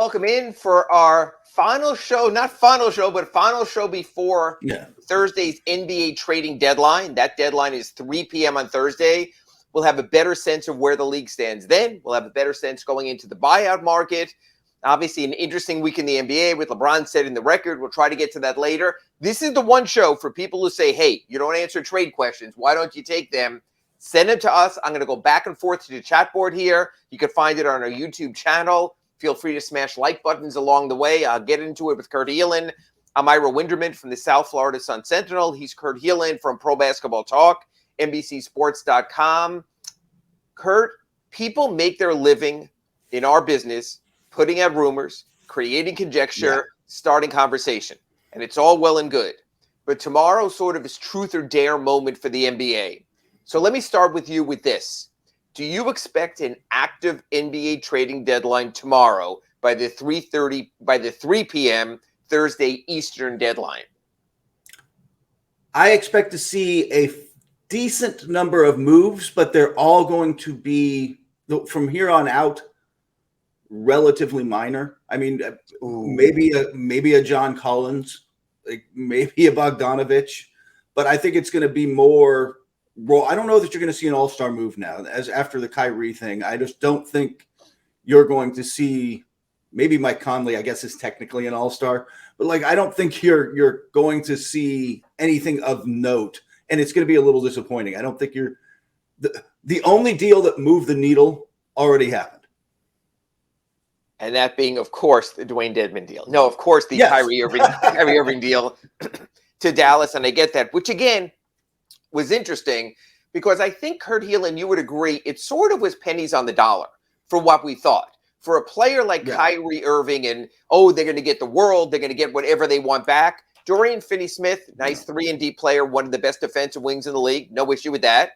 Welcome in for our final show, not final show, but final show before Thursday's NBA trading deadline. That deadline is 3 p.m. on Thursday. We'll have a better sense of where the league stands then. We'll have a better sense going into the buyout market. Obviously, an interesting week in the NBA with LeBron setting the record. We'll try to get to that later. This is the one show for people who say, hey, you don't answer trade questions. Why don't you take them? Send them to us. I'm going to go back and forth to the chat board here. You can find it on our YouTube channel. Feel free to smash like buttons along the way. I'll get into it with Kurt Helin. I'm Ira Winderman from the South Florida Sun Sentinel. He's Kurt Helin from Pro Basketball Talk, NBCSports.com. Kurt, people make their living in our business putting out rumors, creating conjecture, starting conversation. And it's all well and good. But tomorrow sort of is truth or dare moment for the NBA. So let me start with you with this. Do you expect an active NBA trading deadline tomorrow by the 3 p.m. Thursday Eastern deadline? I expect to see a decent number of moves, but they're all going to be, from here on out, relatively minor. I mean, maybe a John Collins, like maybe a Bogdanovich, but I think it's going to be more. I don't know that you're going to see an all-star move now as after the Kyrie thing. I just don't think you're going to see. Maybe Mike Conley, I guess, is technically an all-star, but like I don't think you're going to see anything of note, and it's going to be a little disappointing. I don't think you're the only deal that moved the needle already happened, and that being, of course, the Dwayne Dedmon deal. No, of course, the Kyrie Irving deal to Dallas, and I get that, which again was interesting because I think, Kurt Helin, you would agree, it sort of was pennies on the dollar for what we thought. For a player like Kyrie Irving and, they're going to get the world, they're going to get whatever they want back. Dorian Finney-Smith, nice 3-and-D player, one of the best defensive wings in the league. No issue with that.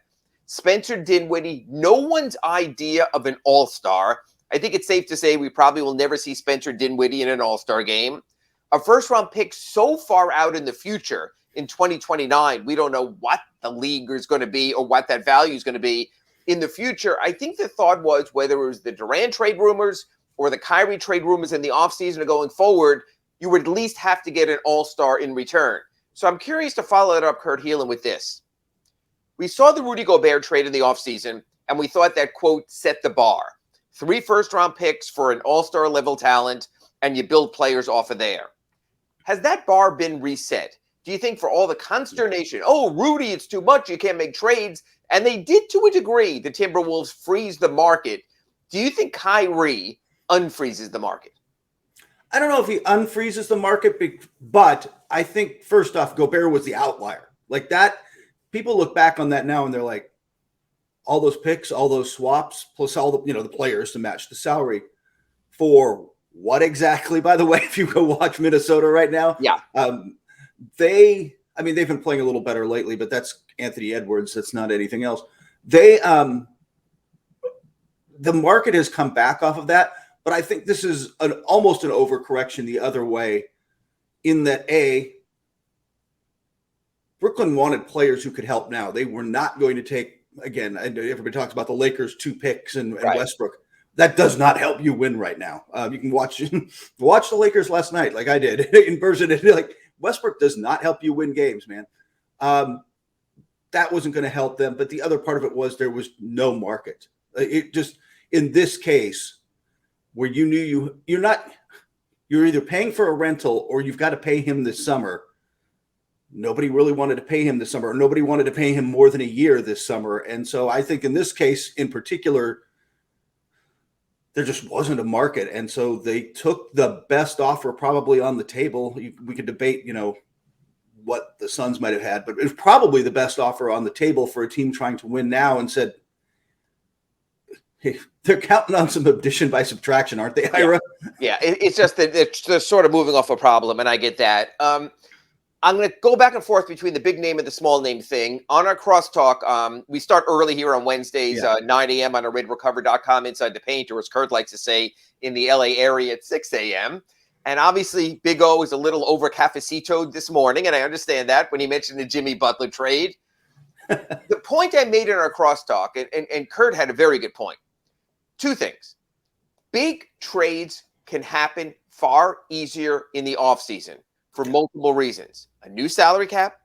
Spencer Dinwiddie, no one's idea of an all-star. I think it's safe to say we probably will never see Spencer Dinwiddie in an all-star game. A first-round pick so far out in the future in 2029, we don't know what the league is going to be or what that value is going to be in the future. I think the thought was whether it was the Durant trade rumors or the Kyrie trade rumors in the offseason or going forward, you would at least have to get an all-star in return. So I'm curious to follow that up, Kurt Helin, with this. We saw the Rudy Gobert trade in the offseason, and we thought that, quote, set the bar. 3 first-round picks for an all-star level talent, and you build players off of there. Has that bar been reset? Do you think for all the consternation, Rudy, it's too much, you can't make trades, and they did to a degree, the Timberwolves freeze the market. Do you think Kyrie unfreezes the market? I don't know if he unfreezes the market, but I think, first off, Gobert was the outlier. Like that, people look back on that now and they're like, all those picks, all those swaps, plus all the, the players to match the salary for what exactly, by the way, if you go watch Minnesota right now? Yeah. They've been playing a little better lately, but that's Anthony Edwards. That's not anything else. The market has come back off of that, but I think this is almost an overcorrection the other way in that Brooklyn wanted players who could help now. They were not going to take, again, everybody talks about the Lakers 2 picks and Westbrook. That does not help you win right now. You can watch the Lakers last night like I did in person. Like, Westbrook does not help you win games, man. That wasn't going to help them. But the other part of it was there was no market. It just, in this case, where you knew you're either paying for a rental or you've got to pay him this summer. Nobody really wanted to pay him this summer. Or nobody wanted to pay him more than a year this summer. And so I think in this case in particular, there just wasn't a market. And so they took the best offer probably on the table. We could debate, what the Suns might have had, but it was probably the best offer on the table for a team trying to win now, and said, hey, they're counting on some addition by subtraction, aren't they, Ira? Yeah. It's just that they're sort of moving off a problem, and I get that. I'm going to go back and forth between the big name and the small name thing. On our crosstalk, we start early here on Wednesdays, 9 a.m. on our RedRecover.com inside the paint, or as Kurt likes to say, in the LA area at 6 a.m. And obviously, Big O is a little over cafecitoed this morning, and I understand that when he mentioned the Jimmy Butler trade. The point I made in our crosstalk, and Kurt had a very good point. 2 things. Big trades can happen far easier in the offseason for multiple reasons. A new salary cap.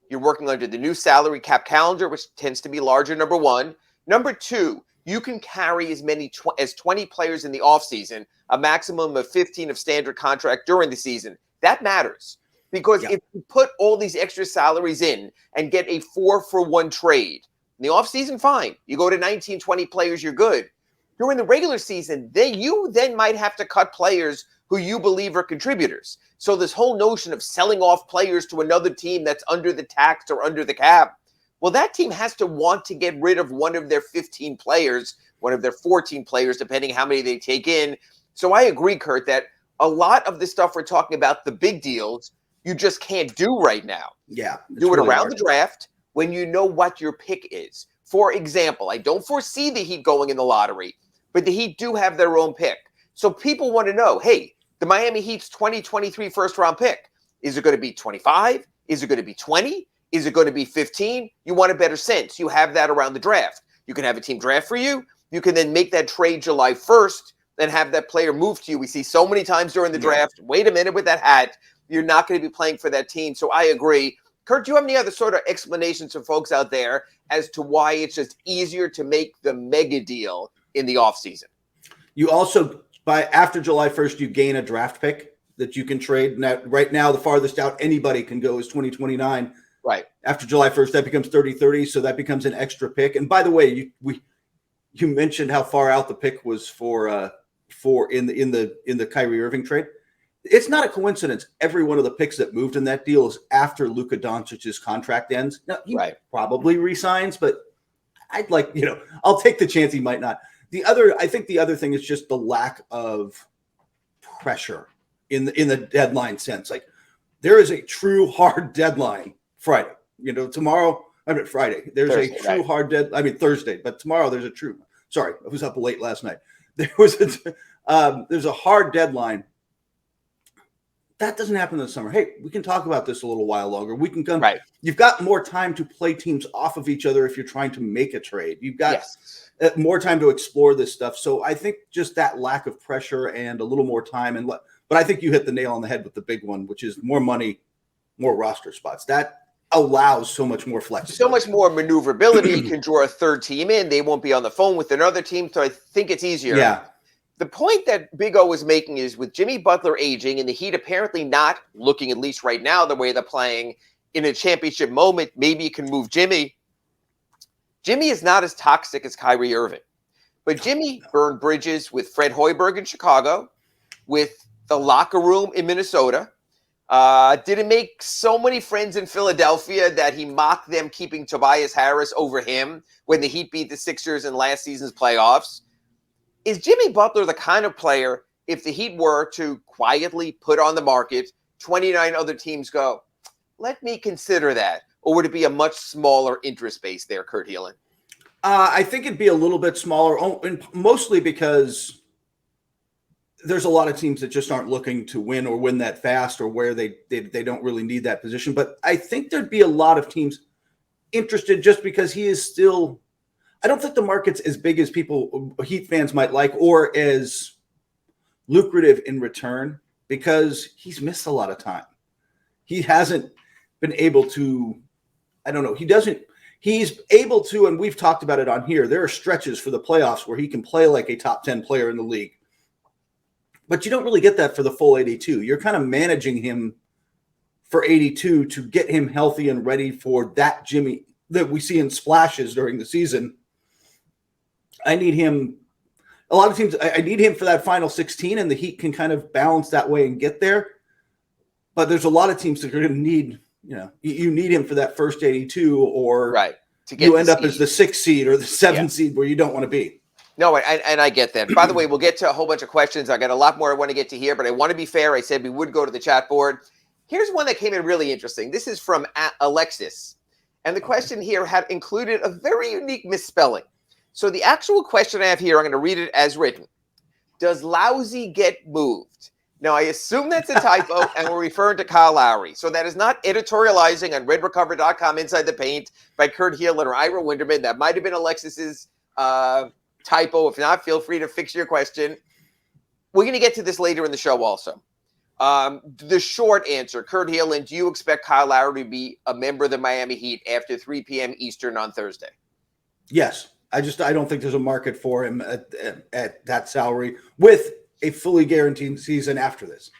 You're working under the new salary cap calendar, which tends to be larger, number one. Number two, you can carry as many as 20 players in the offseason, a maximum of 15 of standard contract during the season. That matters because if you put all these extra salaries in and get a 4-for-1 trade, in the offseason, fine. You go to 19, 20 players, you're good. During the regular season, you then might have to cut players who you believe are contributors. So this whole notion of selling off players to another team that's under the tax or under the cap, well, that team has to want to get rid of one of their 15 players, one of their 14 players, depending how many they take in. So I agree, Kurt, that a lot of the stuff we're talking about, the big deals, you just can't do right now. Yeah. Do it around the draft when you know what your pick is. For example, I don't foresee the Heat going in the lottery, but the Heat do have their own pick. So people want to know, hey, the Miami Heat's 2023 first-round pick, is it going to be 25? Is it going to be 20? Is it going to be 15? You want a better sense. You have that around the draft. You can have a team draft for you. You can then make that trade July 1st and have that player move to you. We see so many times during the draft, wait a minute with that hat. You're not going to be playing for that team. So I agree. Kurt, do you have any other sort of explanations for folks out there as to why it's just easier to make the mega deal in the offseason? You also, after July 1st, you gain a draft pick that you can trade. Now, right now, the farthest out anybody can go is 2029. Right. After July 1st, that becomes 30-30, so that becomes an extra pick. And by the way, you mentioned how far out the pick was for in the Kyrie Irving trade. It's not a coincidence. Every one of the picks that moved in that deal is after Luka Doncic's contract ends. Now, he probably resigns, but I'd I'll take the chance he might not. I think the other thing is just the lack of pressure in the deadline sense. Like, there is a true hard deadline Friday. Friday. There's Thursday, a true hard deadline. Thursday, but tomorrow there's a true. Sorry, I was up late last night. There's a hard deadline. That doesn't happen in the summer. Hey, we can talk about this a little while longer. We can come. Right. You've got more time to play teams off of each other if you're trying to make a trade. You've got more time to explore this stuff. So I think just that lack of pressure and a little more time. But I think you hit the nail on the head with the big one, which is more money, more roster spots. That allows so much more flexibility. So much more maneuverability. You can draw a third team in. They won't be on the phone with another team. So I think it's easier. Yeah. The point that Big O was making is with Jimmy Butler aging and the Heat apparently not looking, at least right now, the way they're playing in a championship moment, maybe you can move Jimmy. Jimmy is not as toxic as Kyrie Irving. But Jimmy burned bridges with Fred Hoiberg in Chicago, with the locker room in Minnesota. Didn't make so many friends in Philadelphia that he mocked them keeping Tobias Harris over him when the Heat beat the Sixers in last season's playoffs. Is Jimmy Butler the kind of player, if the Heat were to quietly put on the market, 29 other teams go, let me consider that? Or would it be a much smaller interest base there, Kurt Helin? I think it'd be a little bit smaller, mostly because there's a lot of teams that just aren't looking to win or win that fast, or where they don't really need that position. But I think there'd be a lot of teams interested just because he is still – I don't think the market's as big as Heat fans might like, or as lucrative in return, because he's missed a lot of time. He hasn't been able to – I don't know. He's able to, and we've talked about it on here, there are stretches for the playoffs where he can play like a top 10 player in the league. But you don't really get that for the full 82. You're kind of managing him for 82 to get him healthy and ready for that Jimmy that we see in splashes during the season. I need him. A lot of teams, I need him for that final 16, and the Heat can kind of balance that way and get there. But there's a lot of teams that are going to need, you need him for that first 82, or to get you end up as the 6th seed or the 7th seed where you don't want to be. No, and I get that. By the way, we'll get to a whole bunch of questions. I got a lot more I want to get to here, but I want to be fair. I said we would go to the chat board. Here's one that came in really interesting. This is from Alexis. And the question here had included a very unique misspelling. So the actual question I have here, I'm going to read it as written. Does Lousy get moved? Now, I assume that's a typo, and we're referring to Kyle Lowry. So that is not editorializing on redrecover.com Inside the Paint by Kurt Helin or Ira Winderman. That might have been Alexis's typo. If not, feel free to fix your question. we're going to get to this later in the show also. The short answer, Kurt Helin, do you expect Kyle Lowry to be a member of the Miami Heat after 3 p.m. Eastern on Thursday? Yes. I don't think there's a market for him at that salary with a fully guaranteed season after this.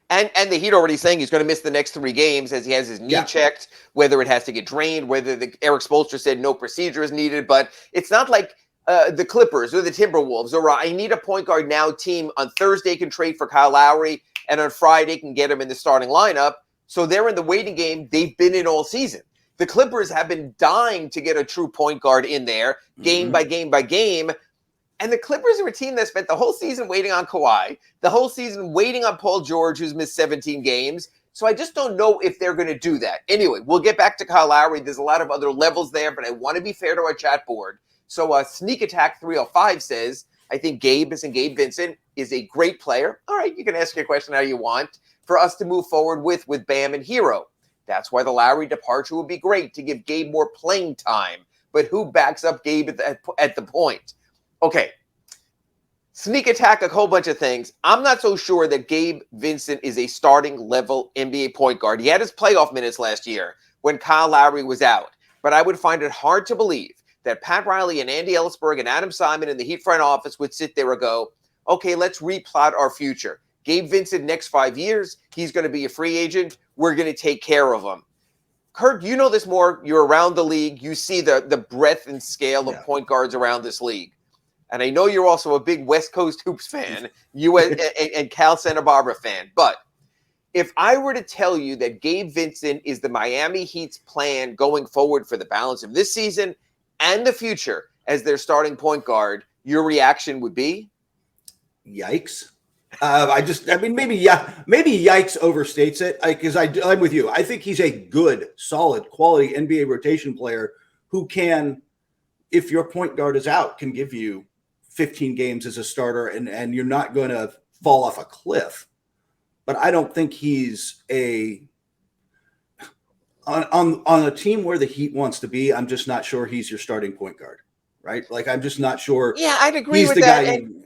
And the Heat already saying he's going to miss the next 3 games as he has his knee checked, whether it has to get drained, whether Eric Spoelstra said no procedure is needed. But it's not like the Clippers or the Timberwolves or I need a point guard now team on Thursday can trade for Kyle Lowry and on Friday can get him in the starting lineup. So they're in the waiting game they've been in all season. The Clippers have been dying to get a true point guard in there game by game by game. And the Clippers are a team that spent the whole season waiting on Kawhi, the whole season waiting on Paul George, who's missed 17 games. So I just don't know if they're going to do that. Anyway, we'll get back to Kyle Lowry. There's a lot of other levels there, but I want to be fair to our chat board. So Sneak Attack 305 says, I think Gabe Vincent is a great player. All right, you can ask your question how you want for us to move forward with Bam and Herro. That's why the Lowry departure would be great to give Gabe more playing time. But who backs up Gabe at the point? Okay, Sneak Attack, a whole bunch of things. I'm not so sure that Gabe Vincent is a starting level NBA point guard. He had his playoff minutes last year when Kyle Lowry was out. But I would find it hard to believe that Pat Riley and Andy Ellisberg and Adam Simon in the Heat front office would sit there and go, okay, let's replot our future. Gabe Vincent, next 5 years, he's going to be a free agent. We're going to take care of him. Kurt, you know this more. You're around the league. You see the breadth and scale of point guards around this league. And I know you're also a big West Coast Hoops fan, you and Cal Santa Barbara fan. But if I were to tell you that Gabe Vincent is the Miami Heat's plan going forward for the balance of this season and the future as their starting point guard, your reaction would be? Yikes. Maybe yikes overstates it because I'm with you. I think he's a good, solid, quality NBA rotation player who can, if your point guard is out, can give you 15 games as a starter and you're not going to fall off a cliff. But I don't think he's on a team where the Heat wants to be. I'm just not sure he's your starting point guard, right? Like, I'm just not sure. Yeah, I'd agree with that. And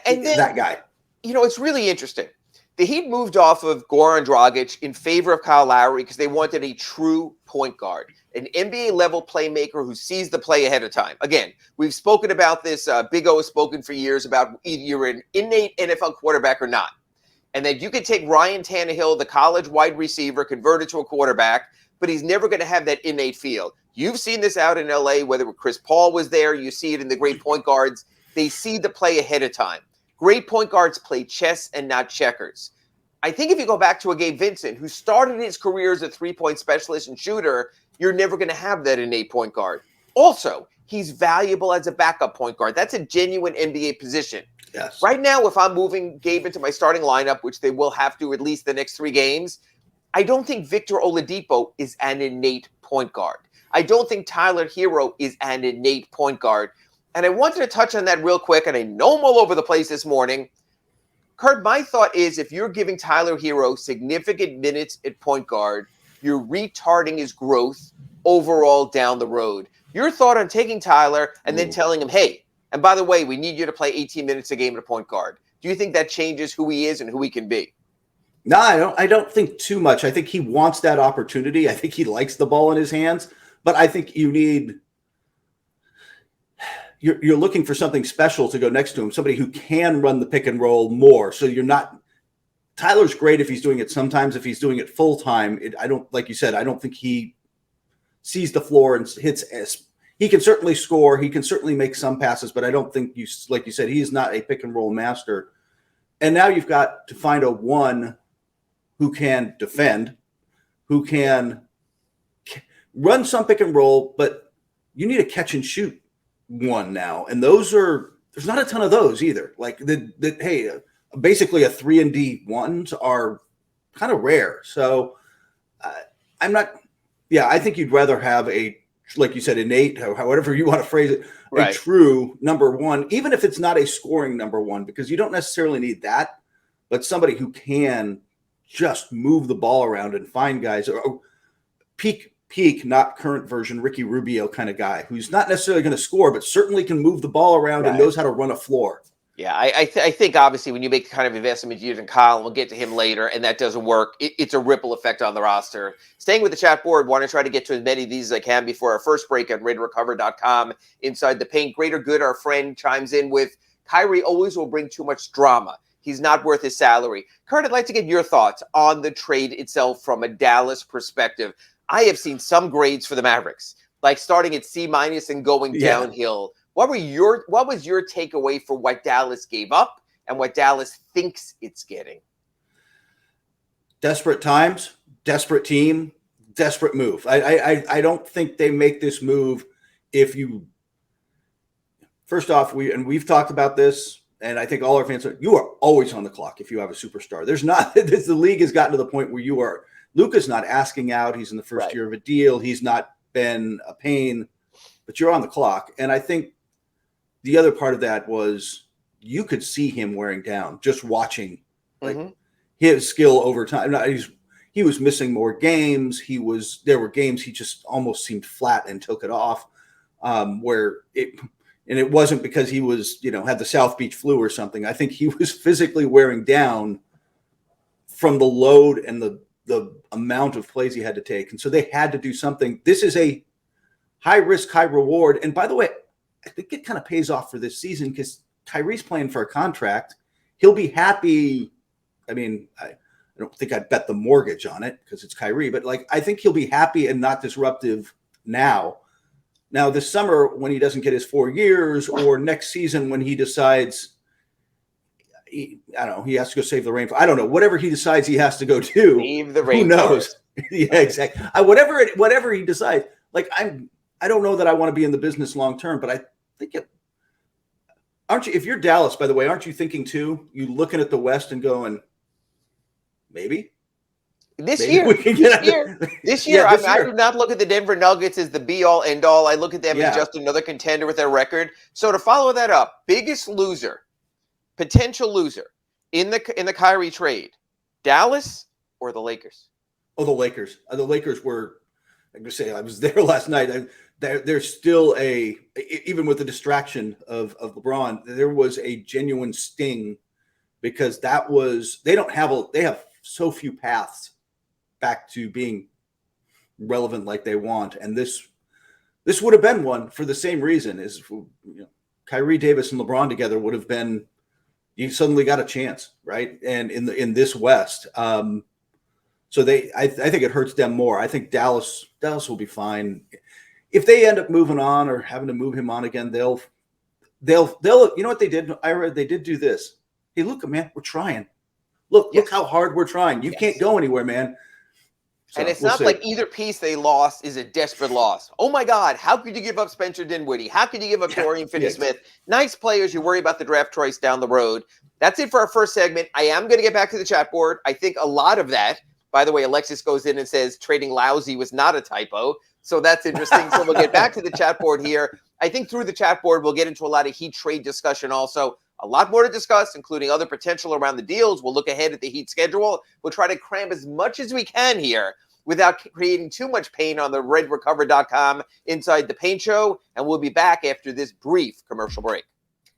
then, that guy. You know, it's really interesting. The Heat moved off of Goran Dragic in favor of Kyle Lowry because they wanted a true point guard, an NBA-level playmaker who sees the play ahead of time. Again, we've spoken about this. Big O has spoken for years about either you're an innate NFL quarterback or not. And that you could take Ryan Tannehill, the college wide receiver, convert it to a quarterback, but he's never going to have that innate feel. You've seen this out in L.A., whether Chris Paul was there. You see it in the great point guards. They see the play ahead of time. Great point guards play chess and not checkers. I think if you go back to a Gabe Vincent, who started his career as a three-point specialist and shooter, you're never going to have that innate point guard. Also, he's valuable as a backup point guard. That's a genuine NBA position. Yes. Right now, if I'm moving Gabe into my starting lineup, which they will have to at least the next 3 games, I don't think Victor Oladipo is an innate point guard. I don't think Tyler Herro is an innate point guard. And I wanted to touch on that real quick, and I know I'm all over the place this morning. Kurt, my thought is if you're giving Tyler Herro significant minutes at point guard, you're retarding his growth overall down the road. Your thought on taking Tyler and then telling him, hey, and by the way, we need you to play 18 minutes a game at a point guard. Do you think that changes who he is and who he can be? No, I don't think too much. I think he wants that opportunity. I think he likes the ball in his hands, but I think you're looking for something special to go next to him, somebody who can run the pick and roll more. So Tyler's great if he's doing it sometimes. If he's doing it full time, like you said, I don't think he sees the floor and hits. He can certainly score. He can certainly make some passes, but I don't think like you said, he is not a pick and roll master. And now you've got to find a one who can defend, who can run some pick and roll, but you need a catch and shoot one now, and there's not a ton of those either. Like basically a 3-and-D ones are kind of rare. So I think you'd rather have like you said, innate, however you want to phrase it, right, a true number one, even if it's not a scoring number one, because you don't necessarily need that, but somebody who can just move the ball around and find guys, or peak, not current version, Ricky Rubio kind of guy who's not necessarily going to score, but certainly can move the ball around and knows how to run a floor. Yeah, I think obviously when you make the kind of investment using Kyle, and we'll get to him later, and that doesn't work, it's a ripple effect on the roster. Staying with the chat board, want to try to get to as many of these as I can before our first break on ReadyRecover.com. Inside the Paint, Greater Good, our friend, chimes in with, Kyrie always will bring too much drama. He's not worth his salary. Kurt, I'd like to get your thoughts on the trade itself from a Dallas perspective. I have seen some grades for the Mavericks, like starting at C- and going downhill. What was your takeaway for what Dallas gave up and what Dallas thinks it's getting? Desperate times, desperate team, desperate move. I don't think they make this move if you. First off, we've talked about this, and I think all our fans you are always on the clock if you have a superstar. There's not the league has gotten to the point where you are. Luka's not asking out. He's in the first year of a deal. He's not been a pain, but you're on the clock, and I think. The other part of that was you could see him wearing down just watching his skill over time. He was missing more games. There were games he just almost seemed flat and took it off. And it wasn't because he was, had the South Beach flu or something. I think he was physically wearing down from the load and the amount of plays he had to take. And so they had to do something. This is a high risk, high reward. And by the way, I think it kind of pays off for this season because Kyrie's playing for a contract. He'll be happy. I mean, I don't think I'd bet the mortgage on it because it's Kyrie, but I think he'll be happy and not disruptive now. Now, this summer when he doesn't get his 4 years, or next season when he decides, he has to go save the rainforest. I don't know. Whatever he decides he has to go do. Save the rainforest. Who knows? Yeah, exactly. Whatever he decides. I don't know that I want to be in the business long term, but I think aren't you? If you're Dallas, by the way, aren't you thinking too? You looking at the West and going, maybe this year. I do not look at the Denver Nuggets as the be all end all. I look at them as just another contender with their record. So to follow that up, biggest loser, potential loser in the Kyrie trade, Dallas or the Lakers? Oh, the Lakers. The Lakers were. I'm going to say I was there last night. There's still even with the distraction of LeBron, there was a genuine sting because they have so few paths back to being relevant like they want. And this would have been one for the same reason as Kyrie, Davis, and LeBron together would have been, you suddenly got a chance, right? And in this West, so I think it hurts them more. I think Dallas will be fine. If they end up moving on or having to move him on again, they'll you know what they did? I read they did do this. Hey, Luka, man, we're trying. Look how hard we're trying. You can't go anywhere, man. So, and it's not like either piece they lost is a desperate loss. Oh my God, how could you give up Spencer Dinwiddie? How could you give up Dorian Finney-Smith? Nice players. You worry about the draft choice down the road. That's it for our first segment. I am going to get back to the chat board. I think a lot of that. By the way, Alexis goes in and says trading lousy was not a typo. So that's interesting. So we'll get back to the chat board here. I think through the chat board, we'll get into a lot of Heat trade discussion also. A lot more to discuss, including other potential around the deals. We'll look ahead at the Heat schedule. We'll try to cram as much as we can here without creating too much pain on the ReadyRecover.com Inside the Paint Show. And we'll be back after this brief commercial break.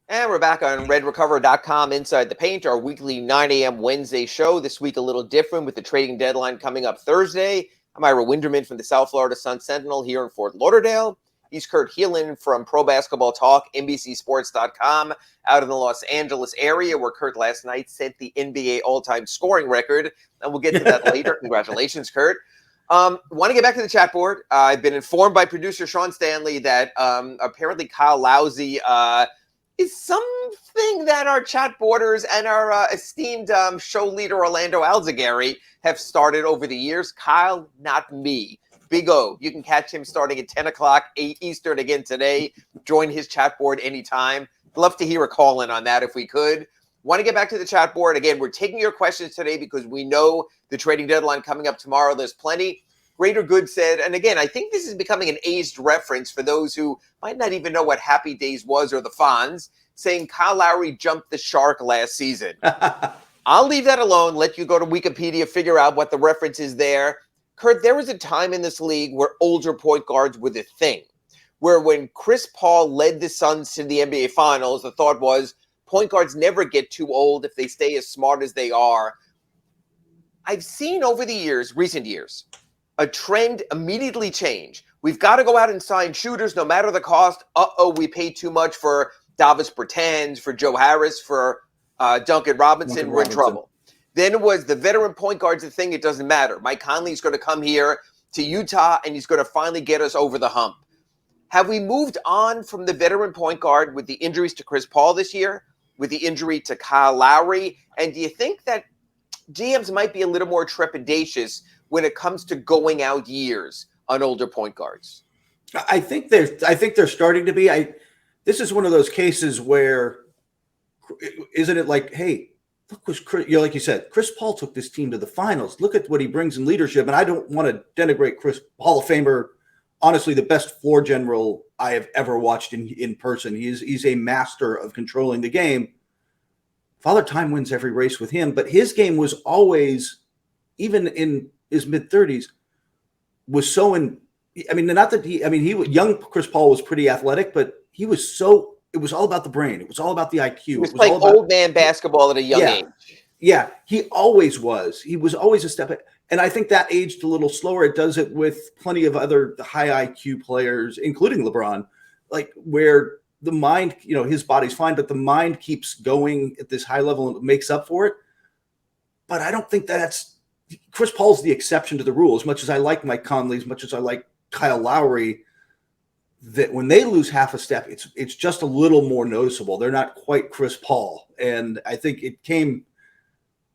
And we're back on ReadyRecover.com Inside the Paint, our weekly 9 a.m. Wednesday show. This week a little different with the trading deadline coming up Thursday. I'm Ira Winderman from the South Florida Sun-Sentinel here in Fort Lauderdale. He's Kurt Helin from Pro Basketball Talk, NBCSports.com, out in the Los Angeles area, where Kurt last night set the NBA all-time scoring record. And we'll get to that later. Congratulations, Kurt. Want to get back to the chat board. I've been informed by producer Sean Stanley that apparently Kyle Lowry is something that our chat boarders and our esteemed show leader Orlando Alzugaray have started over the years. Kyle, not me. Big O. You can catch him starting at 10 o'clock Eastern again today. Join his chat board anytime. Love to hear a call in on that if we could. Want to get back to the chat board. Again, we're taking your questions today because we know the trading deadline coming up tomorrow. There's plenty. Greater Good said, and again, I think this is becoming an aged reference for those who might not even know what Happy Days was or the Fonz, saying Kyle Lowry jumped the shark last season. I'll leave that alone. Let you go to Wikipedia, figure out what the reference is there. Kurt, there was a time in this league where older point guards were the thing, where when Chris Paul led the Suns to the NBA Finals, the thought was, point guards never get too old if they stay as smart as they are. I've seen over the years, recent years, a trend immediately change. We've got to go out and sign shooters no matter the cost. We paid too much for Davis Bertans, for Joe Harris, for Duncan Robinson. We're in trouble. Then it was the veteran point guard's the thing. It doesn't matter. Mike Conley's going to come here to Utah, and he's going to finally get us over the hump. Have we moved on from the veteran point guard with the injuries to Chris Paul this year, with the injury to Kyle Lowry? And do you think that GMs might be a little more trepidatious when it comes to going out years on older point guards? I think they're starting to be. This is one of those cases where, isn't it like, hey, look, like you said, Chris Paul took this team to the finals. Look at what he brings in leadership. And I don't want to denigrate Chris, Hall of Famer, honestly, the best floor general I have ever watched in person. He's a master of controlling the game. Father Time wins every race with him, but his game was always, even in his mid-30s, was so young Chris Paul was pretty athletic, but he was so, it was all about the brain. It was all about the IQ. He was playing old man basketball at a young age. Yeah, he always was. He was always a step ahead. And I think that aged a little slower. It does it with plenty of other high IQ players, including LeBron, like where the mind, his body's fine, but the mind keeps going at this high level and it makes up for it. But I don't think Chris Paul's the exception to the rule. As much as I like Mike Conley, as much as I like Kyle Lowry, that when they lose half a step, it's just a little more noticeable. They're not quite Chris Paul. And I think it came,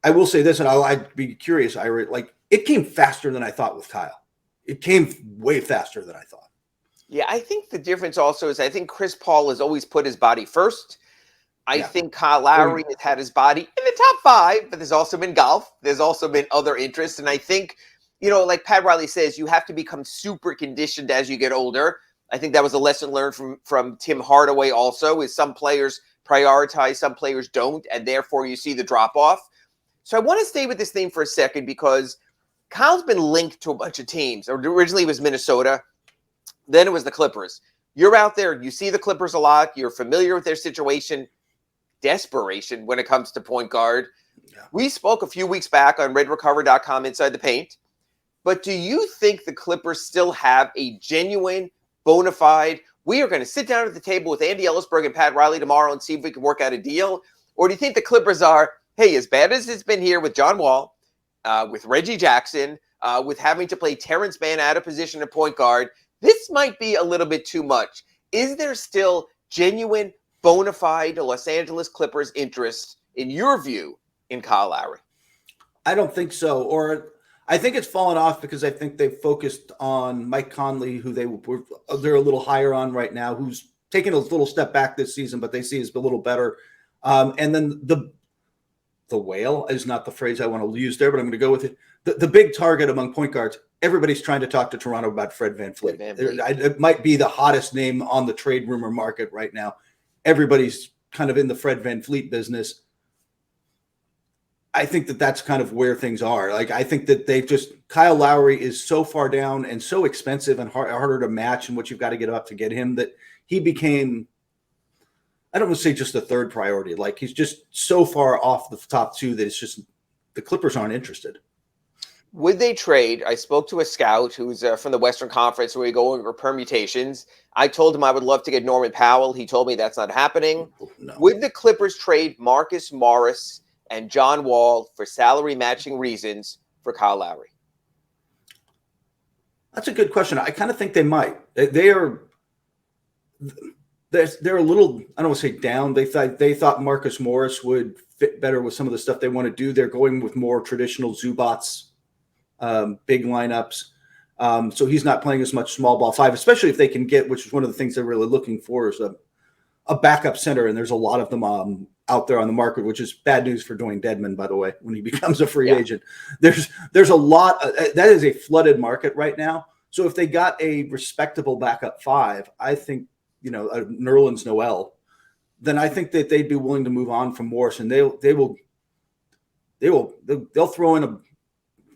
I will say this, and I'd be curious, Ira, like it came faster than I thought with Kyle. It came way faster than I thought. Yeah, I think the difference also is I think Chris Paul has always put his body first. I think Kyle Lowry has had his body in the top 5, but there's also been golf. There's also been other interests. And I think, like Pat Riley says, you have to become super conditioned as you get older. I think that was a lesson learned from Tim Hardaway also, is some players prioritize, some players don't, and therefore you see the drop-off. So I want to stay with this theme for a second because Kyle's been linked to a bunch of teams. Originally it was Minnesota. Then it was the Clippers. You're out there. You see the Clippers a lot. You're familiar with their situation. Desperation when it comes to point guard. Yeah. We spoke a few weeks back on redrecover.com Inside the Paint. But do you think the Clippers still have a genuine, bona fide, we are going to sit down at the table with Andy Ellisberg and Pat Riley tomorrow and see if we can work out a deal? Or do you think the Clippers are, hey, as bad as it's been here with John Wall, with Reggie Jackson, with having to play Terrence Mann out of position at point guard, this might be a little bit too much. Is there still genuine, bona fide Los Angeles Clippers interest, in your view, in Kyle Lowry? I don't think so. Or I think it's fallen off because I think they've focused on Mike Conley, who they're a little higher on right now, who's taken a little step back this season, but they see is a little better. And then the whale is not the phrase I want to use there, but I'm going to go with it. The big target among point guards, everybody's trying to talk to Toronto about Fred VanVleet. It might be the hottest name on the trade rumor market right now. Everybody's kind of in the Fred VanVleet business. I think that's kind of where things are. Like, I think that Kyle Lowry is so far down and so expensive and harder to match and what you've got to get up to get him that he became, I don't want to say just the third priority. Like, he's just so far off the top 2 that it's just the Clippers aren't interested. Would they trade? I spoke to a scout who's from the Western Conference where we go over permutations. I told him I would love to get Norman Powell. He told me that's not happening. No. Would the Clippers trade Marcus Morris and John Wall for salary matching reasons for Kyle Lowry? That's a good question. I kind of think they might. They're a little, I don't want to say down. They thought Marcus Morris would fit better with some of the stuff they want to do. They're going with more traditional Zubats, big lineups. So he's not playing as much small ball 5, especially if they can get, which is one of the things they're really looking for, is a backup center. And there's a lot of them out there on the market, which is bad news for Dwayne Dedmon, by the way, when he becomes a free agent. There's a lot. That is a flooded market right now. So if they got a respectable backup 5, I think, Nerlens Noel, then I think that they'd be willing to move on from Morris, and they'll throw in a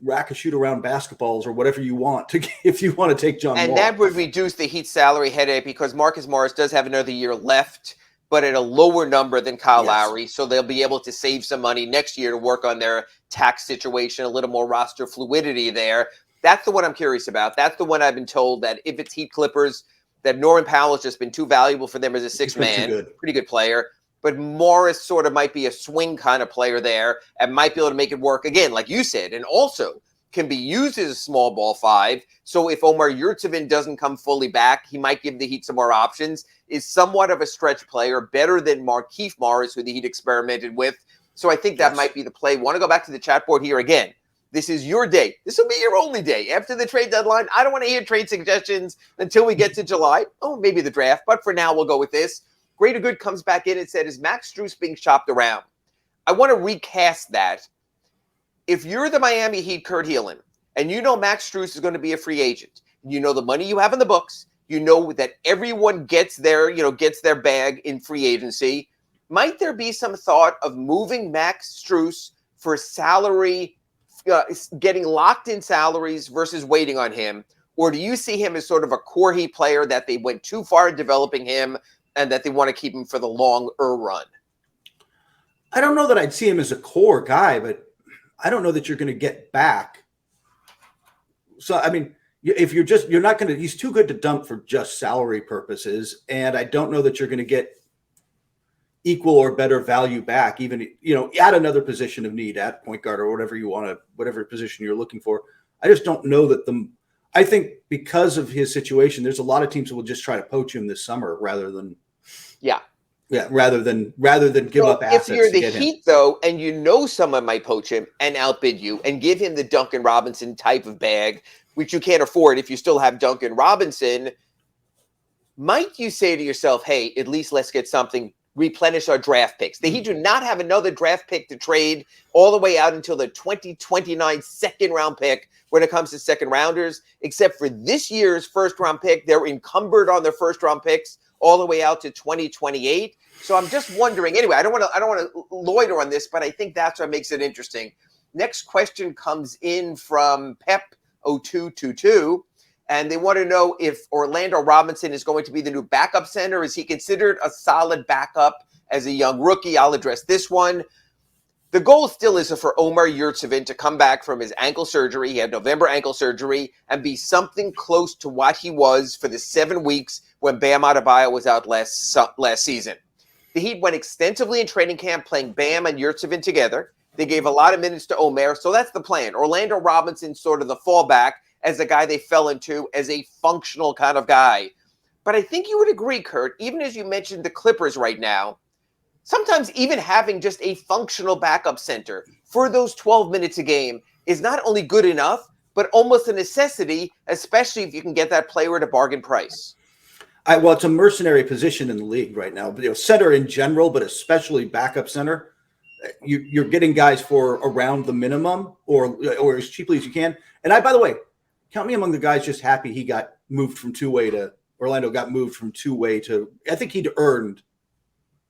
rack of shoot around basketballs or whatever you want to, if you want to take John Wall. And that would reduce the Heat's salary headache because Marcus Morris does have another year left. but at a lower number than Kyle Yes. Lowry. So they'll be able to save some money next year to work on their tax situation, a little more roster fluidity there. That's the one I'm curious about. That's the one I've been told that if it's Heat Clippers, that Norman Powell has just been too valuable for them as a sixth man. Pretty good player. But Morris sort of might be a swing kind of player there and might be able to make it work again, like you said, and also can be used as a small ball five. So if Omar Yurtseven doesn't come fully back, he might give the Heat some more options. Is somewhat of a stretch player, better than Markieff Morris, who the Heat experimented with. So I think that might be the play. Want to go back to the chat board here again. This is your day. This will be your only day. After the trade deadline, I don't want to hear trade suggestions until we get to July. Oh, maybe the draft. But for now, we'll go with this. Greater Good comes back in and said, is Max Strus being shopped around? I want to recast that. If you're the Miami Heat, Kurt Helin, and you know Max Strus is going to be a free agent, you know the money you have in the books, you know that everyone gets their bag in free agency, might there be some thought of moving Max Strus for salary, getting locked in salaries versus waiting on him? Or do you see him as sort of a core Heat player that they went too far in developing him and that they want to keep him for the longer run? I don't know that I'd see him as a core guy, but I don't know that you're going to get back. So, I mean, if you're not going to, he's too good to dump for just salary purposes. And I don't know that you're going to get equal or better value back, even, at another position of need, at point guard or whatever position you're looking for. I just don't know that I think because of his situation, there's a lot of teams that will just try to poach him this summer rather than give up assets. If you're the Heat, though, and you know someone might poach him and outbid you and give him the Duncan Robinson type of bag, which you can't afford if you still have Duncan Robinson, might you say to yourself, hey, at least let's get something, replenish our draft picks? The Heat do not have another draft pick to trade all the way out until the 2029 second-round pick when it comes to second-rounders, except for this year's first-round pick. They're encumbered on their first-round picks all the way out to 2028. So I'm just wondering. Anyway, I don't want to loiter on this, but I think that's what makes it interesting. Next question comes in from Pep0222, and they want to know if Orlando Robinson is going to be the new backup center. Is he considered a solid backup as a young rookie? I'll address this one. The goal still is for Omar Yurtseven to come back from his ankle surgery. He had November ankle surgery and be something close to what he was for the 7 weeks when Bam Adebayo was out last season. The Heat went extensively in training camp playing Bam and Yurtseven together. They gave a lot of minutes to Omer, so that's the plan. Orlando Robinson sort of the fallback as a guy they fell into as a functional kind of guy. But I think you would agree, Kurt, even as you mentioned the Clippers right now, sometimes even having just a functional backup center for those 12 minutes a game is not only good enough, but almost a necessity, especially if you can get that player at a bargain price. Well, it's a mercenary position in the league right now. But, center in general, but especially backup center, you're getting guys for around the minimum or as cheaply as you can. And by the way, count me among the guys just happy he got moved from two-way to Orlando. Got moved from two-way to. I think he'd earned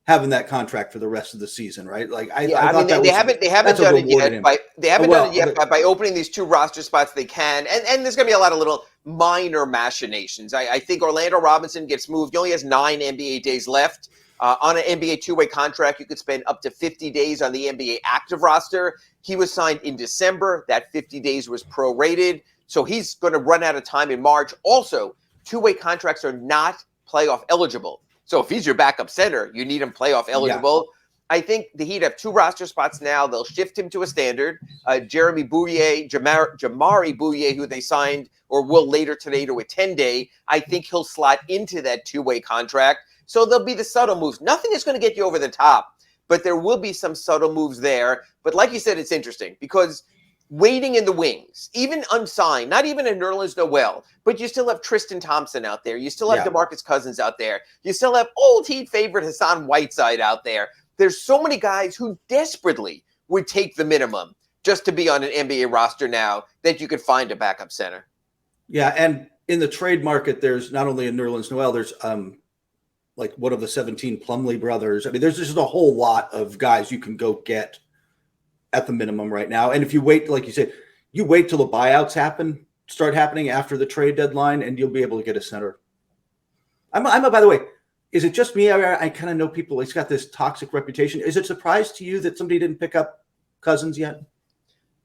having that contract for the rest of the season, right? Like I thought they haven't done it yet by opening these two roster spots. They can, and there's going to be a lot of little minor machinations. I think Orlando Robinson gets moved. He only has 9 NBA days left on an NBA two-way contract. You could spend up to 50 days on the NBA active roster. He was signed in December. That 50 days was prorated, so he's going to run out of time in March. Also, two-way contracts are not playoff eligible. So if he's your backup center, you need him playoff eligible. Yeah. I think the Heat have 2 roster spots now. They'll shift him to a standard. Jamari Bouye, who they signed or will later today to a 10-day, I think he'll slot into that two-way contract. So there'll be the subtle moves. Nothing is going to get you over the top, but there will be some subtle moves there. But like you said, it's interesting because waiting in the wings, even unsigned, not even a Nerlens Noel, but you still have Tristan Thompson out there. You still have DeMarcus Cousins out there. You still have old Heat favorite Hassan Whiteside out there. There's so many guys who desperately would take the minimum just to be on an NBA roster now that you could find a backup center. Yeah, and in the trade market, there's not only a Nerlens Noel, there's like one of the 17 Plumlee brothers. I mean, there's just a whole lot of guys you can go get at the minimum right now. And if you wait, like you said, you wait till the buyouts start happening after the trade deadline, and you'll be able to get a center. By the way, Is it just me? I kind of know people. He's got this toxic reputation. Is it a surprise to you that somebody didn't pick up Cousins yet?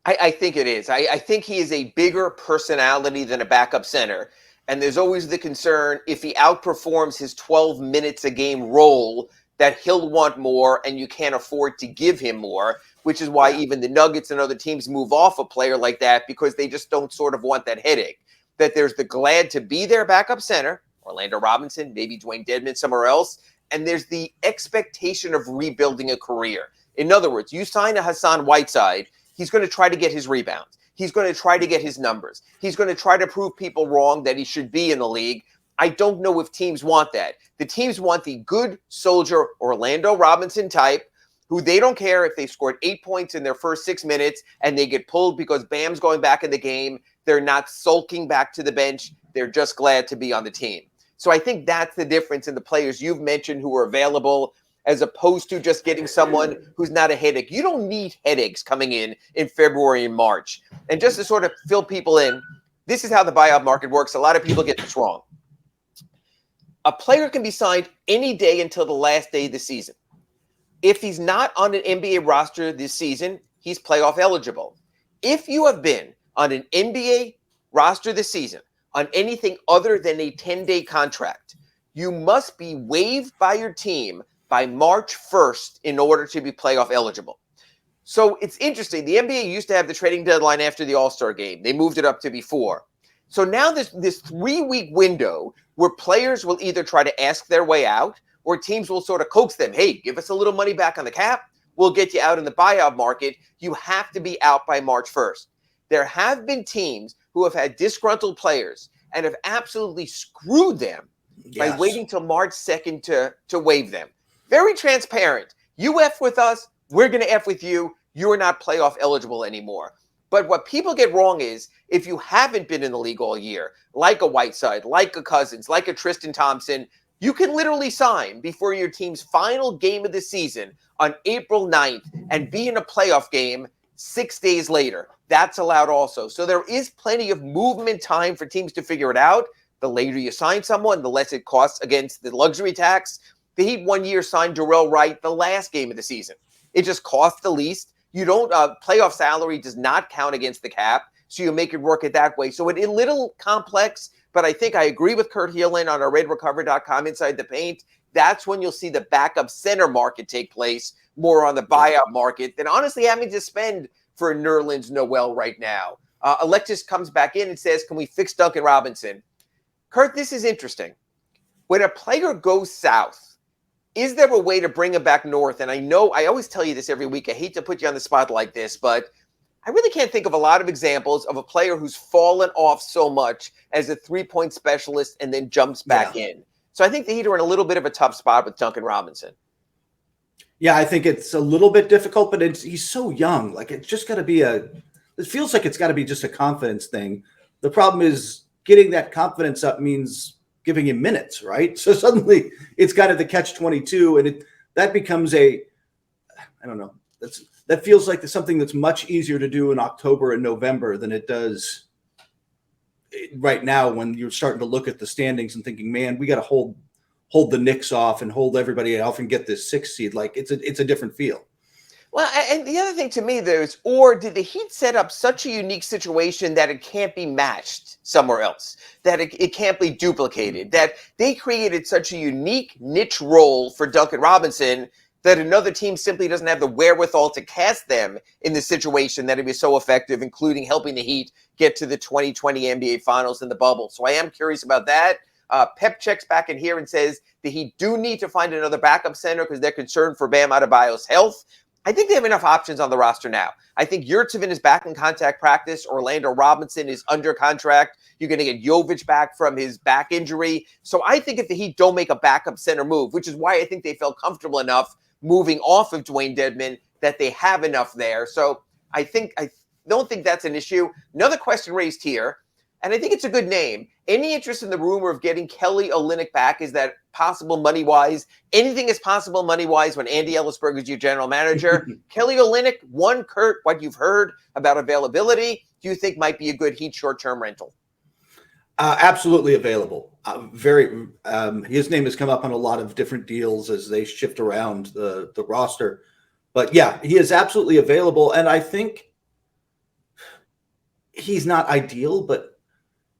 I think it is. I think he is a bigger personality than a backup center. And there's always the concern if he outperforms his 12 minutes a game role that he'll want more and you can't afford to give him more, which is why even the Nuggets and other teams move off a player like that because they just don't sort of want that headache. That there's the glad to be their backup center, Orlando Robinson, maybe Dwayne Dedmon somewhere else, and there's the expectation of rebuilding a career. In other words, you sign a Hassan Whiteside, he's going to try to get his rebounds. He's going to try to get his numbers. He's going to try to prove people wrong that he should be in the league. I don't know if teams want that. The teams want the good soldier Orlando Robinson type who they don't care if they scored 8 points in their first 6 minutes and they get pulled because Bam's going back in the game. They're not sulking back to the bench. They're just glad to be on the team. So I think that's the difference in the players you've mentioned who are available as opposed to just getting someone who's not a headache. You don't need headaches coming in February and March. And just to sort of fill people in, this is how the buyout market works. A lot of people get this wrong. A player can be signed any day until the last day of the season. If he's not on an NBA roster this season, he's playoff eligible. If you have been on an NBA roster this season on anything other than a 10-day contract, you must be waived by your team by March 1st in order to be playoff eligible. So it's interesting. The NBA used to have the trading deadline after the All-Star game. They moved it up to before. So now this 3-week window where players will either try to ask their way out or teams will sort of coax them. Hey, give us a little money back on the cap. We'll get you out in the buyout market. You have to be out by March 1st. There have been teams who have had disgruntled players and have absolutely screwed them by waiting till March 2nd to waive them. Very transparent. You F with us, we're going to F with you. You're not playoff eligible anymore. But what people get wrong is if you haven't been in the league all year, like a Whiteside, like a Cousins, like a Tristan Thompson, you can literally sign before your team's final game of the season on April 9th and be in a playoff game 6 days later. That's allowed also. So there is plenty of movement time for teams to figure it out. The later you sign someone, the less it costs against the luxury tax. The Heat 1 year signed Darrell Wright the last game of the season. It just costs the least. You don't playoff salary does not count against the cap, so you make it work it that way. So it's a little complex, but I think I agree with Kurt Helin on our RedRecover.com Inside the Paint. That's when you'll see the backup center market take place, more on the buyout market than honestly having to spend for Nerlens Noel right now. Alexis comes back in and says, can we fix Duncan Robinson? Kurt, this is interesting. When a player goes south, is there a way to bring him back north? And I know I always tell you this every week. I hate to put you on the spot like this, but I really can't think of a lot of examples of a player who's fallen off so much as a three-point specialist and then jumps back in. So I think the Heat are in a little bit of a tough spot with Duncan Robinson. Yeah, I think it's a little bit difficult, but he's so young. Like it's just got to be it feels like it's got to be just a confidence thing. The problem is getting that confidence up means giving him minutes, right? So suddenly it's kind of the catch-22, and that becomes I don't know. That feels like something that's much easier to do in October and November than it does right now when you're starting to look at the standings and thinking, man, we got to hold the Knicks off and hold everybody off and get this 6th seed. Like it's a different feel. Well, and the other thing to me there is, or did the Heat set up such a unique situation that it can't be matched somewhere else, that it can't be duplicated, that they created such a unique niche role for Duncan Robinson that another team simply doesn't have the wherewithal to cast them in the situation that it was so effective, including helping the Heat get to the 2020 NBA Finals in the bubble. So I am curious about that. Pep checks back in here and says the Heat do need to find another backup center because they're concerned for Bam Adebayo's health. I think they have enough options on the roster now. I think Yurtseven is back in contact practice. Orlando Robinson is under contract. You're going to get Jovic back from his back injury. So I think if the Heat don't make a backup center move, which is why I think they felt comfortable enough moving off of Dwayne Dedmon, that they have enough there. So I don't think that's an issue. Another question raised here, and I think it's a good name. Any interest in the rumor of getting Kelly Olynyk back? Is that possible money-wise? Anything is possible money-wise when Andy Ellisberg is your general manager. Kelly Olynyk, Kurt, what you've heard about availability, do you think might be a good Heat short-term rental? Absolutely available. His name has come up on a lot of different deals as they shift around the roster. But yeah, he is absolutely available. And I think he's not ideal, but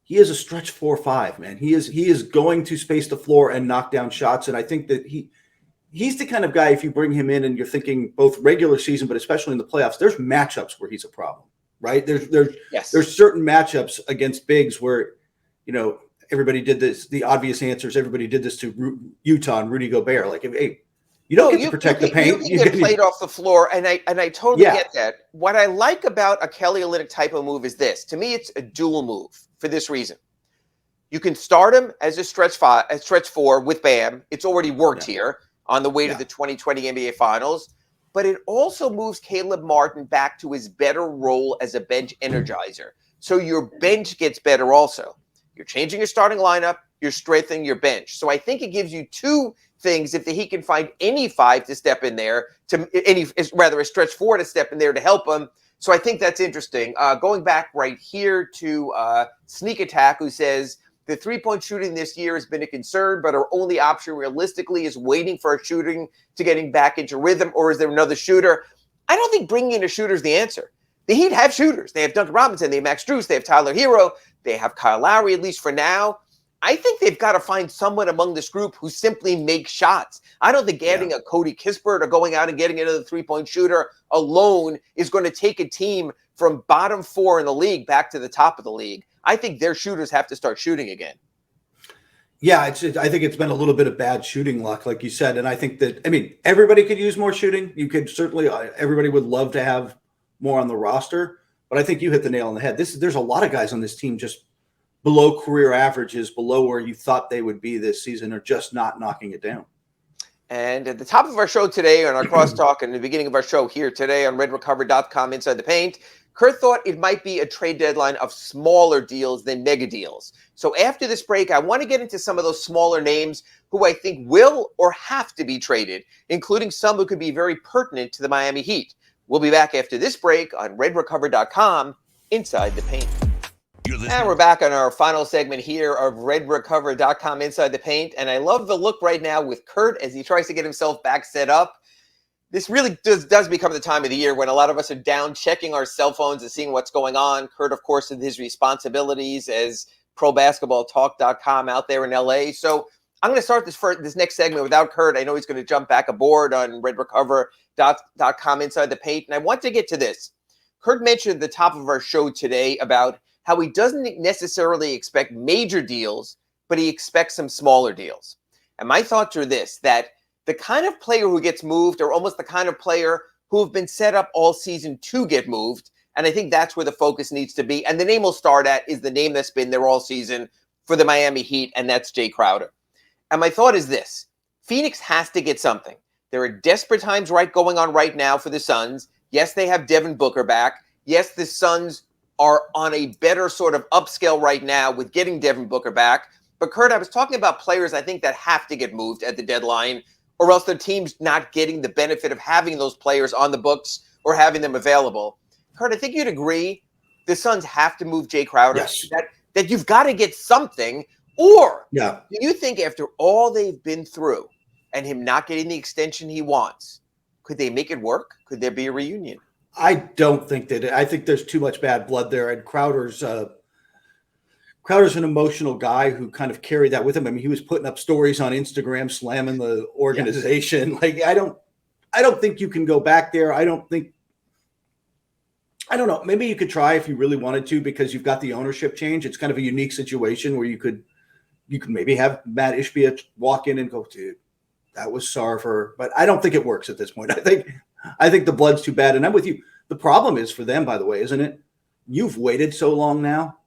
he is a stretch 4-5, man. He is going to space the floor and knock down shots. And I think that he's the kind of guy, if you bring him in and you're thinking both regular season, but especially in the playoffs, there's matchups where he's a problem, right? There's certain matchups against bigs where, everybody did this, the obvious answers, everybody did this to Utah and Rudy Gobert. Like, hey, you don't get to protect the paint. You get played off the floor, and I totally get that. What I like about a Kelly Olynyk type of move is this. To me, it's a dual move for this reason. You can start him as a stretch 4 with Bam. It's already worked here on the way to the 2020 NBA Finals. But it also moves Caleb Martin back to his better role as a bench energizer. So your bench gets better also. You're changing your starting lineup. You're strengthening your bench. So I think it gives you two things if he can find any 5 to step in there, a stretch 4 to step in there to help him. So I think that's interesting. Going back right here to Sneak Attack, who says, the three-point shooting this year has been a concern, but our only option realistically is waiting for a shooting to getting back into rhythm, or is there another shooter? I don't think bringing in a shooter is the answer. The Heat have shooters. They have Duncan Robinson. They have Max Strus. They have Tyler Herro. They have Kyle Lowry, at least for now. I think they've got to find someone among this group who simply makes shots. I don't think adding a Cody Kispert or going out and getting another three-point shooter alone is going to take a team from bottom 4 in the league back to the top of the league. I think their shooters have to start shooting again. Yeah, I think it's been a little bit of bad shooting luck, like you said. And I think that, everybody could use more shooting. You could certainly, everybody would love to have more on the roster. But I think you hit the nail on the head. There's a lot of guys on this team just below career averages, below where you thought they would be this season, are just not knocking it down. And at the top of our show today on our crosstalk and the beginning of our show here today on redrecover.com Inside the Paint, Kurt thought it might be a trade deadline of smaller deals than mega deals. So after this break, I want to get into some of those smaller names who I think will or have to be traded, including some who could be very pertinent to the Miami Heat. We'll be back after this break on redrecover.com Inside the Paint. And we're back on our final segment here of redrecover.com Inside the Paint. And I love the look right now with Kurt as he tries to get himself back set up. This really does become the time of the year when a lot of us are down checking our cell phones and seeing what's going on. Kurt, of course, with his responsibilities as probasketballtalk.com out there in LA. So I'm going to start this next segment without Kurt. I know he's going to jump back aboard on redrecover.com Inside the Paint. And I want to get to this. Kurt mentioned at the top of our show today about how he doesn't necessarily expect major deals, but he expects some smaller deals. And my thoughts are this, that the kind of player who gets moved are almost the kind of player who have been set up all season to get moved. And I think that's where the focus needs to be. And the name we'll start at is the name that's been there all season for the Miami Heat, and that's Jay Crowder. And my thought is this, Phoenix has to get something. There are desperate times going on right now for the Suns. Yes, they have Devin Booker back. Yes, the Suns are on a better sort of upscale right now with getting Devin Booker back. But Kurt, I was talking about players I think that have to get moved at the deadline, or else their team's not getting the benefit of having those players on the books or having them available. Kurt, I think you'd agree the Suns have to move Jay Crowder. Yes. That you've got to get something. Or do you think after all they've been through and him not getting the extension he wants, could they make it work? Could there be a reunion? I don't think that. I think there's too much bad blood there. And Crowder's an emotional guy who kind of carried that with him. He was putting up stories on Instagram, slamming the organization. Yeah. Like, I don't think you can go back there. I don't know. Maybe you could try if you really wanted to, because you've got the ownership change. It's kind of a unique situation where you could maybe have Matt Ishbia walk in and go, dude, that was Sarver. But I don't think it works at this point. I think the blood's too bad. And I'm with you. The problem is for them, by the way, isn't it? You've waited so long now.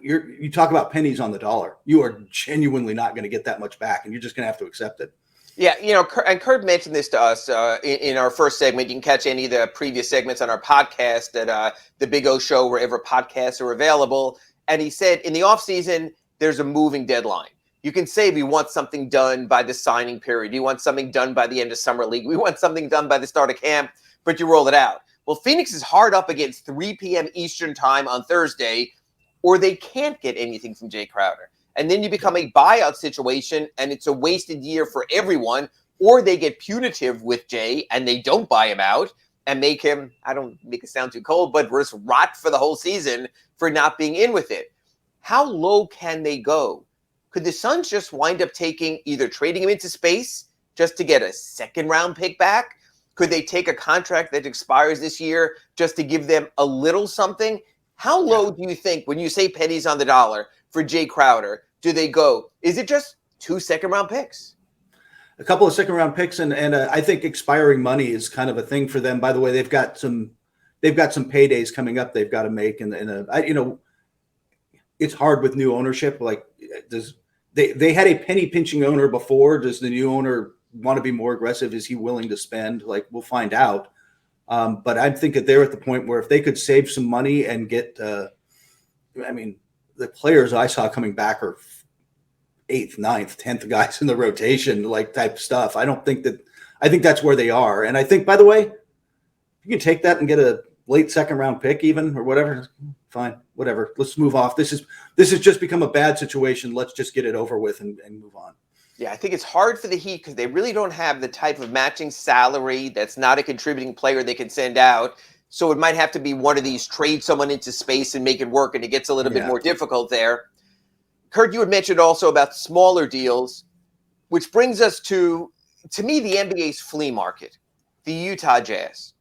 You talk about pennies on the dollar. You are genuinely not going to get that much back, and you're just going to have to accept it. Yeah, and Kurt mentioned this to us in our first segment. You can catch any of the previous segments on our podcast at the Big O Show, wherever podcasts are available. And he said in the offseason, there's a moving deadline. You can say we want something done by the signing period. You want something done by the end of summer league. We want something done by the start of camp, but you roll it out. Well, Phoenix is hard up against 3 p.m. Eastern time on Thursday. or they can't get anything from Jay Crowder. And then you become a buyout situation, and it's a wasted year for everyone, or they get punitive with Jay and they don't buy him out and make him, I don't make it sound too cold, but just rot for the whole season for not being in with it. How low can they go? Could the Suns just wind up either trading him into space just to get a second-round pick back? Could they take a contract that expires this year just to give them a little something? How low do you think, when you say pennies on the dollar for Jay Crowder, do they go? Is it just 2 second-round picks? A couple of second-round picks, and I think expiring money is kind of a thing for them. By the way, they've got some paydays coming up they've got to make, it's hard with new ownership. Like, they had a penny pinching owner before. Does the new owner want to be more aggressive? Is he willing to spend? Like, we'll find out. But I think that they're at the point where if they could save some money and get, the players I saw coming back are 8th, 9th, 10th guys in the rotation, like type stuff. I think that's where they are. And I think, by the way, you can take that and get a late second round pick even or whatever. Fine, whatever. Let's move off. This has just become a bad situation. Let's just get it over with and move on. Yeah, I think it's hard for the Heat because they really don't have the type of matching salary that's not a contributing player they can send out. So it might have to be one of these trade someone into space and make it work, and it gets a little bit more difficult there. Kurt, you had mentioned also about smaller deals, which brings us to me, the NBA's flea market, the Utah Jazz.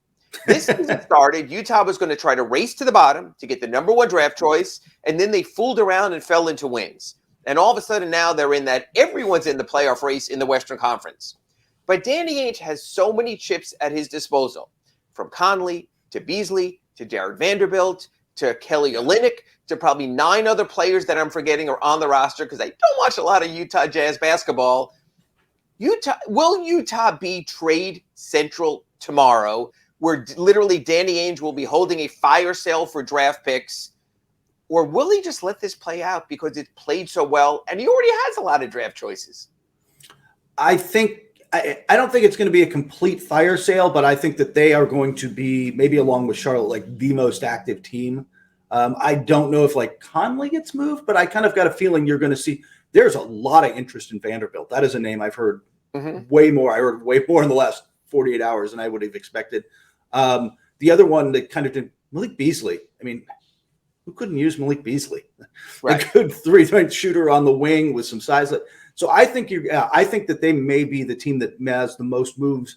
This season started, Utah was going to try to race to the bottom to get the number 1 draft choice, and then they fooled around and fell into wins. And all of a sudden now they're in that everyone's in the playoff race in the Western Conference. But Danny Ainge has so many chips at his disposal, from Conley to Beasley to Jared Vanderbilt to Kelly Olynyk to probably 9 other players that I'm forgetting are on the roster because I don't watch a lot of Utah Jazz basketball. Will Utah be trade central tomorrow, where literally Danny Ainge will be holding a fire sale for draft picks? Or will he just let this play out because it played so well and he already has a lot of draft choices? I don't think it's going to be a complete fire sale, but I think that they are going to be, maybe along with Charlotte, like the most active team. I don't know if like Conley gets moved, but I kind of got a feeling you're going to see there's a lot of interest in Vanderbilt. That is a name I've heard way more. I heard way more in the last 48 hours than I would have expected. The other one that kind of did, Malik Beasley. I mean, who couldn't use Malik Beasley? Right. A good 3-point shooter on the wing with some size. So I think that they may be the team that has the most moves,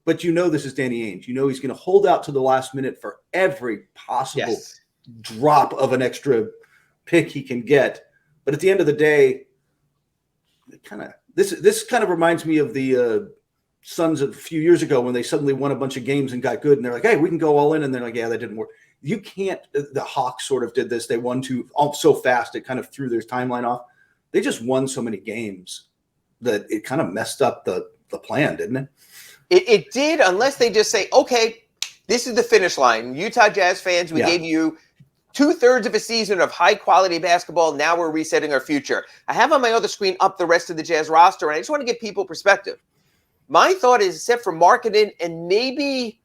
but this is Danny Ainge. He's going to hold out to the last minute for every possible drop of an extra pick he can get. But at the end of the day, this kind of reminds me of the Suns a few years ago when they suddenly won a bunch of games and got good, and they're like, hey, we can go all in. And they're like, yeah, that didn't work. You can't. The Hawks sort of did this. They won so fast it kind of threw their timeline off. They just won so many games that it kind of messed up the plan, didn't it? It did, unless they just say, okay, this is the finish line. Utah Jazz fans, we gave you 2/3 of a season of high-quality basketball. Now we're resetting our future. I have on my other screen up the rest of the Jazz roster, and I just want to give people perspective. My thought is, except for Markkanen and maybe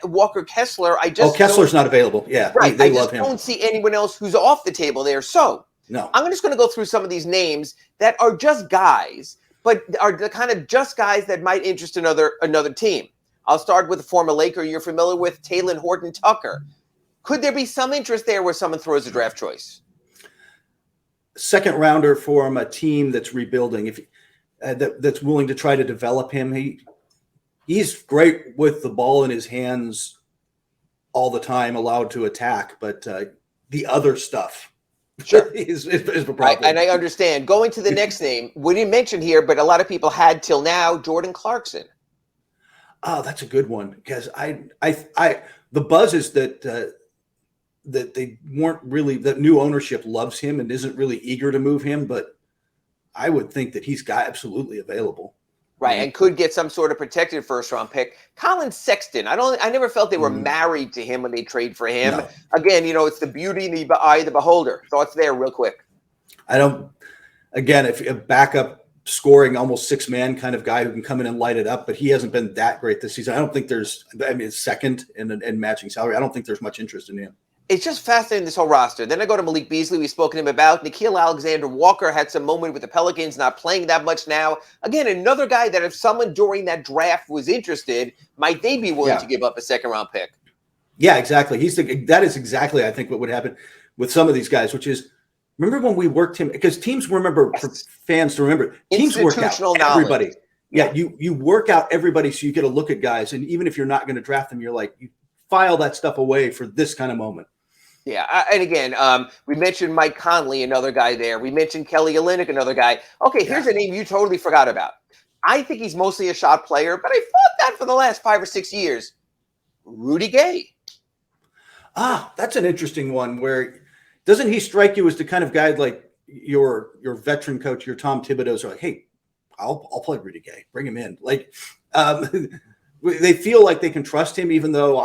Walker Kessler, Kessler's not available. Yeah, right. They I love just him. don't see anyone else who's off the table there. So no, I'm just going to go through some of these names that are just guys, but are the kind of just guys that might interest another team. I'll start with a former Laker you're familiar with, Talen Horton-Tucker. Could there be some interest there where someone throws a draft choice? Second rounder from a team that's rebuilding, that's willing to try to develop him. He's great with the ball in his hands all the time, allowed to attack, but the other stuff is a problem. And I understand. Going to the next name, we didn't mention here, but a lot of people had till now, Jordan Clarkson. Oh, that's a good one, because the buzz is that they weren't really, that new ownership loves him and isn't really eager to move him, but I would think that he's absolutely available. Right, and could get some sort of protected first-round pick. Colin Sexton, I never felt they were married to him when they trade for him. No. Again, it's the beauty in the eye of the beholder. Thoughts there real quick. If a backup scoring almost 6-man kind of guy who can come in and light it up, but he hasn't been that great this season. I don't think second in matching salary. I don't think there's much interest in him. It's just fascinating, this whole roster. Then I go to Malik Beasley, we've spoken to him about. Nickeil Alexander-Walker had some moment with the Pelicans, not playing that much now. Again, another guy that if someone during that draft was interested, might they be willing to give up a second-round pick? Yeah, exactly. That is exactly, I think, what would happen with some of these guys, which is, remember when we worked him, because teams remember, for fans to remember, teams work out everybody. Yeah, you work out everybody so you get a look at guys, and even if you're not going to draft them, you're like, you file that stuff away for this kind of moment. Yeah, and again, we mentioned Mike Conley, another guy there. We mentioned Kelly Olynyk, another guy. Okay, here's a name you totally forgot about. I think he's mostly a shot player, but I thought that for the last 5 or 6 years. Rudy Gay. That's an interesting one. Where doesn't he strike you as the kind of guy like your veteran coach, your Tom Thibodeau's are like, hey, I'll play Rudy Gay, bring him in. Like they feel like they can trust him, even though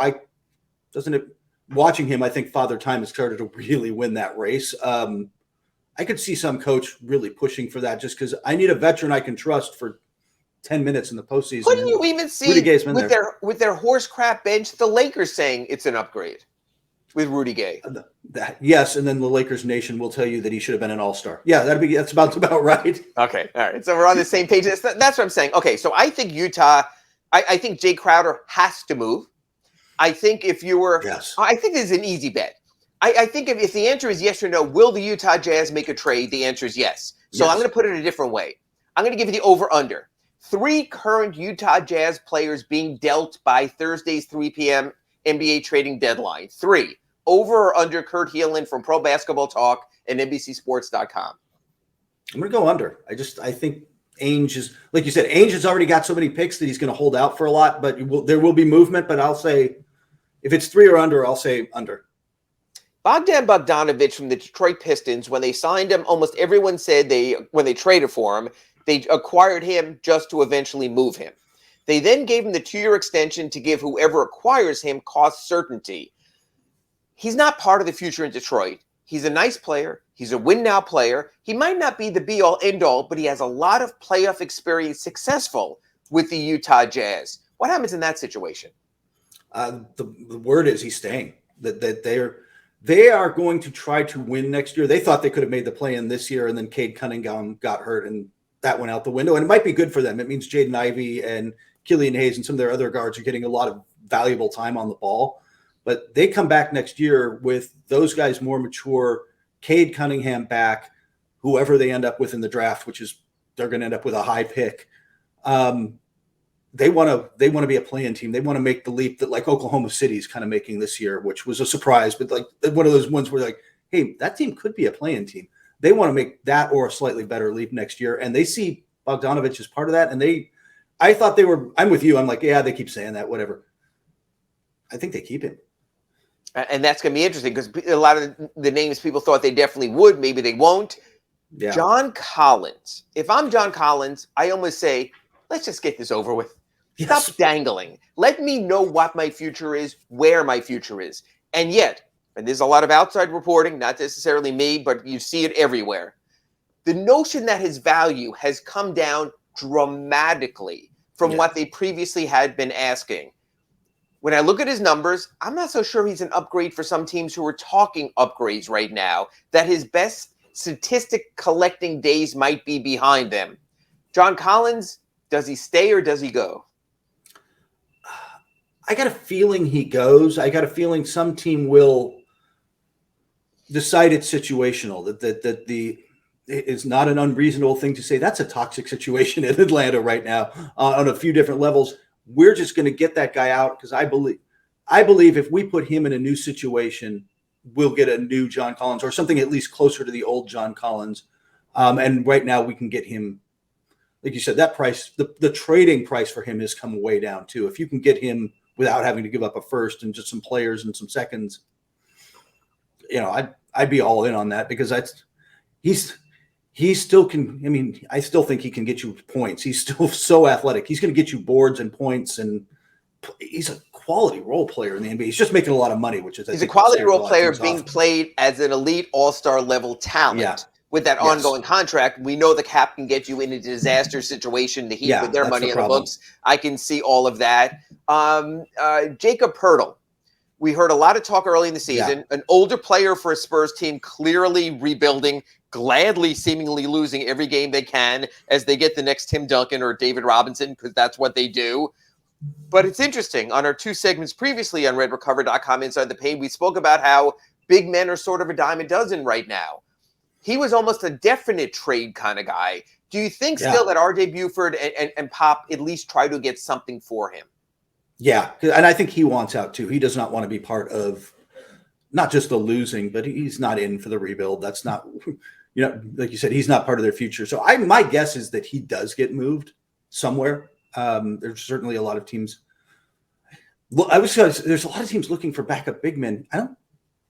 watching him, I think Father Time has started to really win that race. I could see some coach really pushing for that just because I need a veteran I can trust for 10 minutes in the postseason. Couldn't you even see with their horse crap bench, the Lakers saying it's an upgrade with Rudy Gay? Yes, and then the Lakers nation will tell you that he should have been an all-star. Yeah, that's about right. Okay, all right. So we're on the same page. That's what I'm saying. Okay, so I think Utah, I think Jay Crowder has to move. I think if you were, I think this is an easy bet. I think if the answer is yes or no, will the Utah Jazz make a trade? The answer is yes. So I'm going to put it a different way. I'm going to give you the over-under. 3 current Utah Jazz players being dealt by Thursday's 3 p.m. NBA trading deadline. 3. Over or under Kurt Helin from Pro Basketball Talk and NBCSports.com. I'm going to go under. I think Ainge is, like you said, Ainge has already got so many picks that he's going to hold out for a lot, but there will be movement. But I'll say, if it's 3 or under, I'll say under. Bogdan Bogdanović from the Detroit Pistons, when they signed him, almost everyone said when they traded for him, they acquired him just to eventually move him. They then gave him the 2-year extension to give whoever acquires him cost certainty. He's not part of the future in Detroit. He's a nice player. He's a win-now player. He might not be the be-all, end-all, but he has a lot of playoff experience successful with the Utah Jazz. What happens in that situation? The word is he's staying. That they are going to try to win next year. They thought they could have made the play-in this year, and then Cade Cunningham got hurt, and that went out the window. And it might be good for them. It means Jaden Ivey and Killian Hayes and some of their other guards are getting a lot of valuable time on the ball. But they come back next year with those guys more mature, Cade Cunningham back, whoever they end up with in the draft, which is they're going to end up with a high pick. They want to be a play-in team. They want to make the leap that like Oklahoma City is kind of making this year, which was a surprise, but like one of those ones where like, hey, that team could be a play-in team. They want to make that or a slightly better leap next year, and they see Bogdanović as part of that. And I thought they were. I'm with you. I'm like, yeah, they keep saying that. Whatever. I think they keep him. And that's going to be interesting because a lot of the names people thought they definitely would, maybe they won't. Yeah. John Collins. If I'm John Collins, I almost say, let's just get this over with. Stop dangling. Let me know what my future is, where my future is. And yet, and there's a lot of outside reporting, not necessarily me, but you see it everywhere. The notion that his value has come down dramatically from what they previously had been asking. When I look at his numbers, I'm not so sure he's an upgrade for some teams who are talking upgrades right now, that his best statistic collecting days might be behind them. John Collins, does he stay or does he go? I got a feeling he goes. I got a feeling some team will decide it's situational, that it's not an unreasonable thing to say that's a toxic situation in Atlanta right now on a few different levels. We're just going to get that guy out because I believe if we put him in a new situation, we'll get a new John Collins or something at least closer to the old John Collins. And right now we can get him, like you said, that price, the trading price for him has come way down too. If you can get him without having to give up a first and just some players and some seconds, I'd be all in on that because he still can. I mean, I still think he can get you points. He's still so athletic. He's going to get you boards and points, and he's a quality role player in the NBA. He's just making a lot of money, which is he's a quality role player being played as an elite all-star level talent. Yeah. With that ongoing contract, we know the cap can get you in a disaster situation. The Heat with their money on the books, I can see all of that. Jakob Poeltl We heard a lot of talk early in the season. An older player for a Spurs team, clearly rebuilding, gladly seemingly losing every game they can as they get the next Tim Duncan or David Robinson, because that's what they do. But it's interesting. On our 2 segments previously on redrecover.com Inside the Paint, we spoke about how big men are sort of a dime a dozen right now. He was almost a definite trade kind of guy. Do you think still that R.J. Buford and Pop at least try to get something for him? Yeah, and I think he wants out too. He does not want to be part of not just the losing, but he's not in for the rebuild. That's not, like you said, he's not part of their future. So my guess is that he does get moved somewhere. There's certainly a lot of teams. Well, there's a lot of teams looking for backup big men. I don't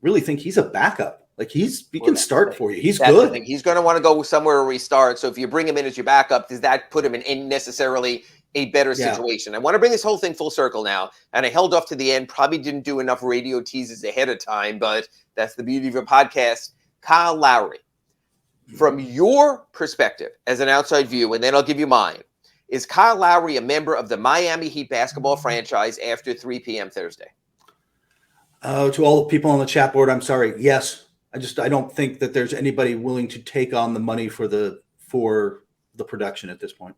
really think he's a backup. Like he can start for you. He's good. He's going to want to go somewhere where he starts. So if you bring him in as your backup, does that put him in necessarily a better situation? I want to bring this whole thing full circle now. And I held off to the end, probably didn't do enough radio teases ahead of time, but that's the beauty of a podcast. Kyle Lowry, from your perspective as an outside view, and then I'll give you mine, is Kyle Lowry a member of the Miami Heat basketball franchise after 3 p.m. Thursday? To all the people on the chat board, I'm sorry. Yes. I don't think that there's anybody willing to take on the money for the production at this point.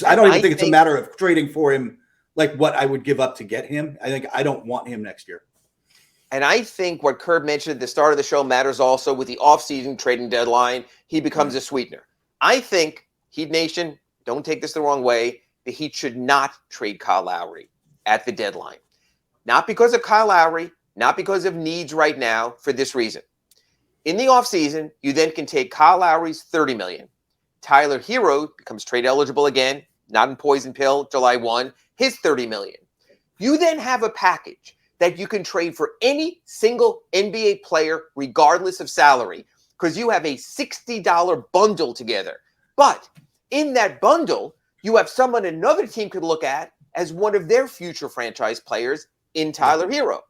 I don't even think it's a matter of trading for him, like what I would give up to get him. I don't want him next year. And I think what Kurt mentioned at the start of the show matters also with the offseason trading deadline. He becomes a sweetener. I think, Heat Nation, don't take this the wrong way, the Heat should not trade Kyle Lowry at the deadline. Not because of Kyle Lowry, not because of needs right now, for this reason. In the offseason, you then can take Kyle Lowry's $30 million. Tyler Herro becomes trade eligible again, not in poison pill, July 1, his $30 million. You then have a package that you can trade for any single NBA player, regardless of salary, because you have a $60 bundle together. But in that bundle, you have someone another team could look at as one of their future franchise players in Tyler Herro.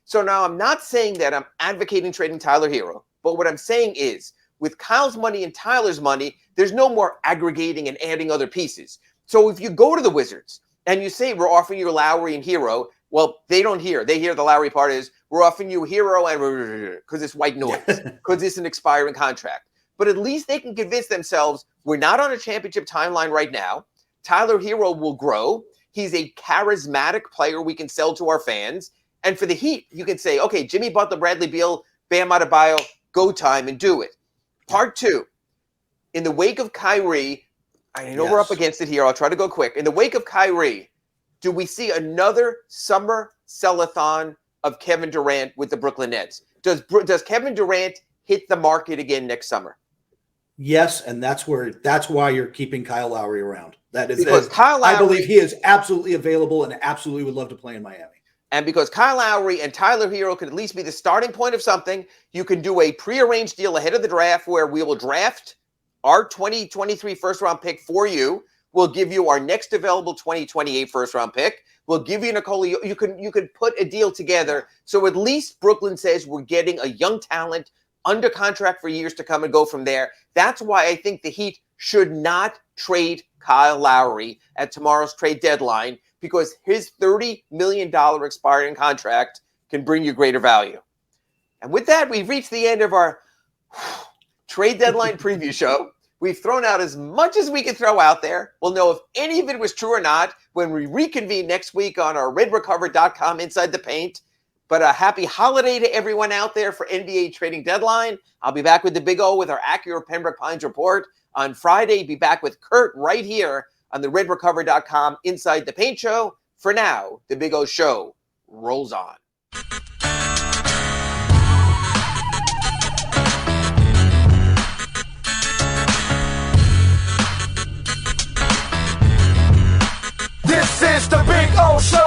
So now I'm not saying that I'm advocating trading Tyler Herro, but what I'm saying is with Kyle's money and Tyler's money, there's no more aggregating and adding other pieces. So if you go to the Wizards and you say, we're offering you Lowry and Herro, well, they don't hear. They hear the Lowry part is, we're offering you Herro and because it's white noise, because it's an expiring contract. But at least they can convince themselves we're not on a championship timeline right now. Tyler Herro will grow. He's a charismatic player we can sell to our fans. And for the Heat, you can say, okay, Jimmy Butler, Bradley Beal, Bam Adebayo, go time and do it. Part 2, in the wake of Kyrie, I know we're up against it here. I'll try to go quick. In the wake of Kyrie, do we see another summer sell-a-thon of Kevin Durant with the Brooklyn Nets? Does Kevin Durant hit the market again next summer? Yes, and that's why you're keeping Kyle Lowry around. Kyle Lowry, I believe he is absolutely available and absolutely would love to play in Miami. And because Kyle Lowry and Tyler Herro could at least be the starting point of something, you can do a prearranged deal ahead of the draft where we will draft our 2023 first-round pick for you. We'll give you our next available 2028 first-round pick. We'll give you Nicole. You can put a deal together. So at least Brooklyn says we're getting a young talent under contract for years to come and go from there. That's why I think the Heat should not trade Kyle Lowry at tomorrow's trade deadline, because his $30 million expiring contract can bring you greater value. And with that, we've reached the end of our trade deadline preview show. We've thrown out as much as we can throw out there. We'll know if any of it was true or not when we reconvene next week on our redrecover.com Inside the Paint. But a happy holiday to everyone out there for NBA trading deadline. I'll be back with the Big O with our accurate Pembroke Pines report on Friday. Be back with Kurt right here on the redrecover.com Inside the Paint show. For now, the Big O show rolls on. This is the Big O show.